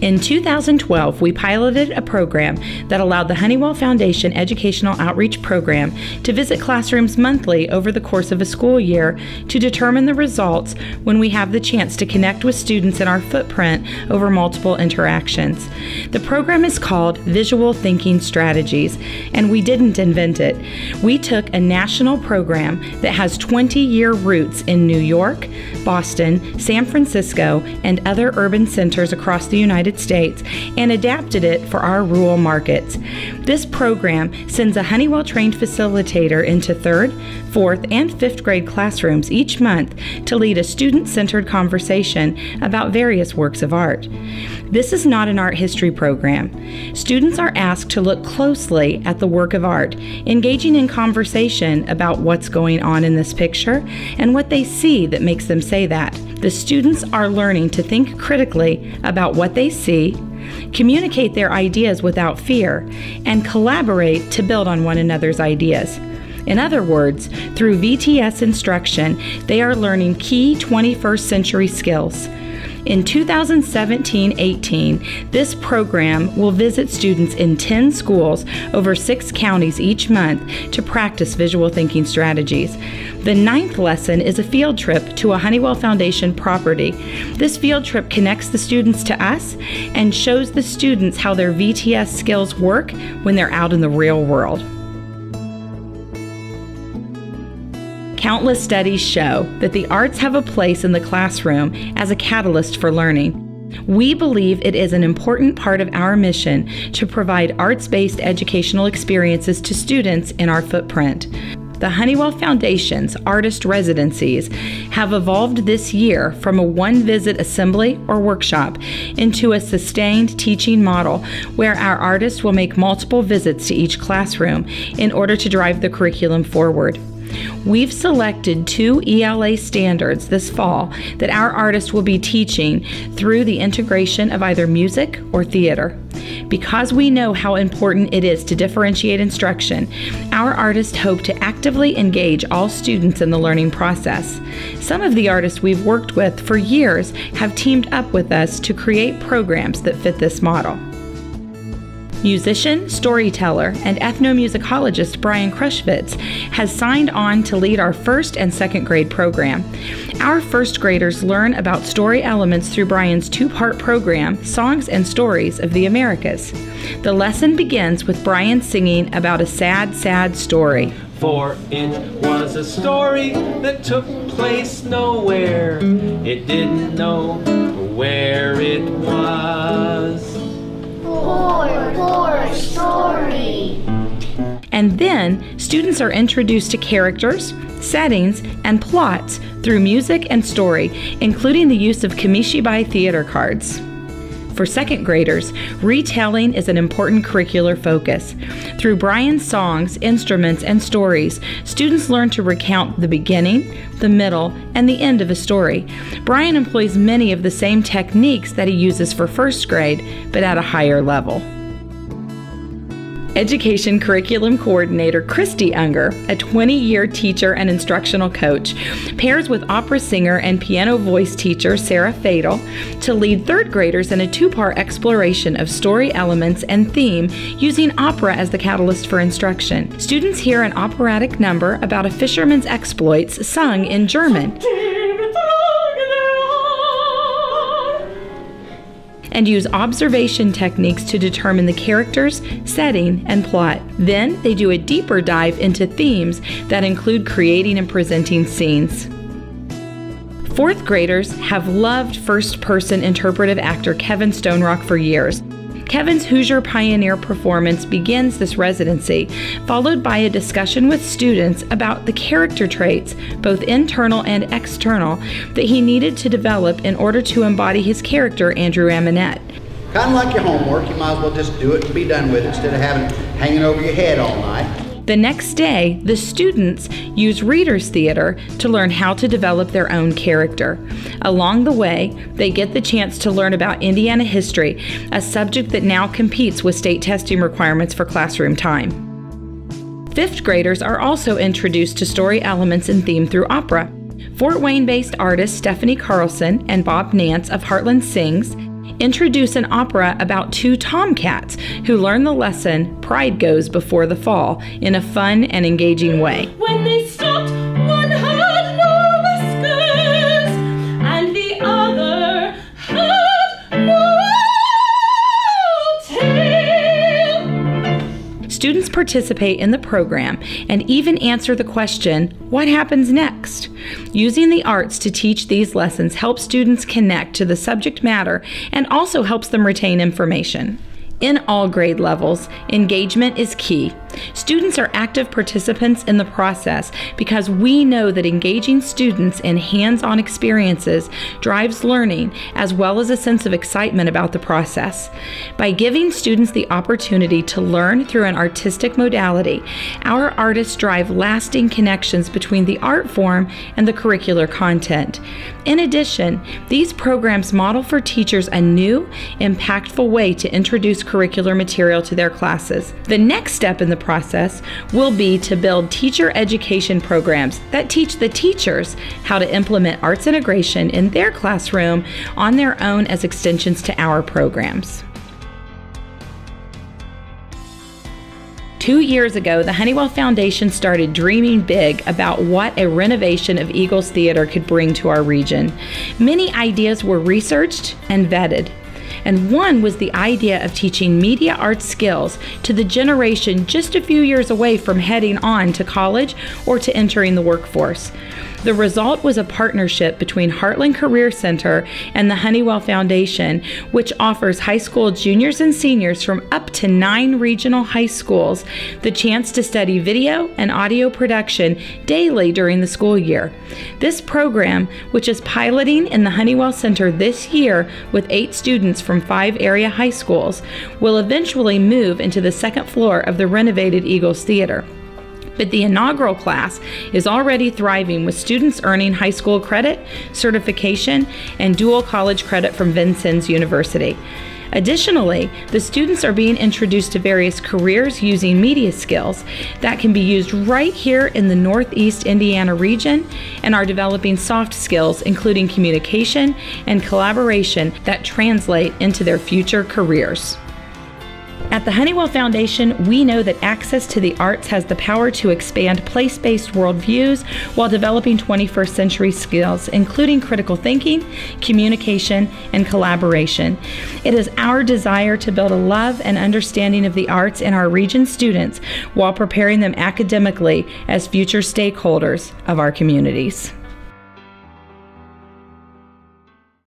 In 2012, we piloted a program that allowed the Honeywell Foundation Educational Outreach Program to visit classrooms monthly over the course of a school year to determine the results when we have the chance to connect with students in our footprint over multiple interactions. The program is called Visual Thinking Strategies, and we didn't invent it. We took a national program that has 20-year roots in New York, Boston, San Francisco, and other urban centers across the United States and adapted it for our rural markets. This program sends a Honeywell-trained facilitator into 3rd, 4th, and 5th grade classrooms each month to lead a student-centered conversation about various works of art. This is not an art history program. Students are asked to look closely at the work of art, engaging in conversation about what's going on in this picture and what they see that makes them say that. The students are learning to think critically about what they see, communicate their ideas without fear, and collaborate to build on one another's ideas. In other words, through VTS instruction, they are learning key 21st century skills. In 2017-18, this program will visit students in 10 schools over 6 counties each month to practice visual thinking strategies. The 9th lesson is a field trip to a Honeywell Foundation property. This field trip connects the students to us and shows the students how their VTS skills work when they're out in the real world. Countless studies show that the arts have a place in the classroom as a catalyst for learning. We believe it is an important part of our mission to provide arts-based educational experiences to students in our footprint. The Honeywell Foundation's artist residencies have evolved this year from a one-visit assembly or workshop into a sustained teaching model where our artists will make multiple visits to each classroom in order to drive the curriculum forward. We've selected 2 ELA standards this fall that our artists will be teaching through the integration of either music or theater. Because we know how important it is to differentiate instruction, our artists hope to actively engage all students in the learning process. Some of the artists we've worked with for years have teamed up with us to create programs that fit this model. Musician, storyteller, and ethnomusicologist Brian Krushvitz has signed on to lead our 1st and 2nd grade program. Our 1st graders learn about story elements through Brian's 2-part program, Songs and Stories of the Americas. The lesson begins with Brian singing about a sad, sad story. For it was a story that took place nowhere. It didn't know where it was. Poor story. And then, students are introduced to characters, settings, and plots through music and story, including the use of Kamishibai theater cards. For 2nd graders, retelling is an important curricular focus. Through Brian's songs, instruments, and stories, students learn to recount the beginning, the middle, and the end of a story. Brian employs many of the same techniques that he uses for 1st grade, but at a higher level. Education Curriculum Coordinator Christy Unger, a 20-year teacher and instructional coach, pairs with opera singer and piano voice teacher Sarah Fadel to lead 3rd graders in a 2-part exploration of story elements and theme using opera as the catalyst for instruction. Students hear an operatic number about a fisherman's exploits sung in German and use observation techniques to determine the characters, setting, and plot. Then they do a deeper dive into themes that include creating and presenting scenes. 4th graders have loved first-person interpretive actor Kevin Stonerock for years. Kevin's Hoosier Pioneer performance begins this residency, followed by a discussion with students about the character traits, both internal and external, that he needed to develop in order to embody his character, Andrew Amonette. Kind of like your homework, you might as well just do it and be done with it instead of having it hanging over your head all night. The next day, the students use Reader's Theater to learn how to develop their own character. Along the way, they get the chance to learn about Indiana history, a subject that now competes with state testing requirements for classroom time. 5th graders are also introduced to story elements and theme through opera. Fort Wayne-based artists Stephanie Carlson and Bob Nance of Heartland Sings Introduce an opera about two tomcats who learn the lesson "Pride Goes Before the Fall" in a fun and engaging way. When they stopped, one had no whiskers, and the other had no tail. Students participate in the program and even answer the question, "What happens next?" Using the arts to teach these lessons helps students connect to the subject matter and also helps them retain information. In all grade levels, engagement is key. Students are active participants in the process because we know that engaging students in hands-on experiences drives learning as well as a sense of excitement about the process. By giving students the opportunity to learn through an artistic modality, our artists drive lasting connections between the art form and the curricular content. In addition, these programs model for teachers a new, impactful way to introduce curricular material to their classes. The next step in the process will be to build teacher education programs that teach the teachers how to implement arts integration in their classroom on their own as extensions to our programs. 2 years ago, the Honeywell Foundation started dreaming big about what a renovation of Eagles Theater could bring to our region. Many ideas were researched and vetted, and one was the idea of teaching media arts skills to the generation just a few years away from heading on to college or to entering the workforce. The result was a partnership between Heartland Career Center and the Honeywell Foundation, which offers high school juniors and seniors from up to 9 regional high schools the chance to study video and audio production daily during the school year. This program, which is piloting in the Honeywell Center this year with 8 students from 5 area high schools, will eventually move into the second floor of the renovated Eagles Theater. But the inaugural class is already thriving with students earning high school credit, certification, and dual college credit from Vincennes University. Additionally, the students are being introduced to various careers using media skills that can be used right here in the Northeast Indiana region and are developing soft skills including communication and collaboration that translate into their future careers. At the Honeywell Foundation, we know that access to the arts has the power to expand place-based worldviews while developing 21st century skills, including critical thinking, communication, and collaboration. It is our desire to build a love and understanding of the arts in our region's students while preparing them academically as future stakeholders of our communities.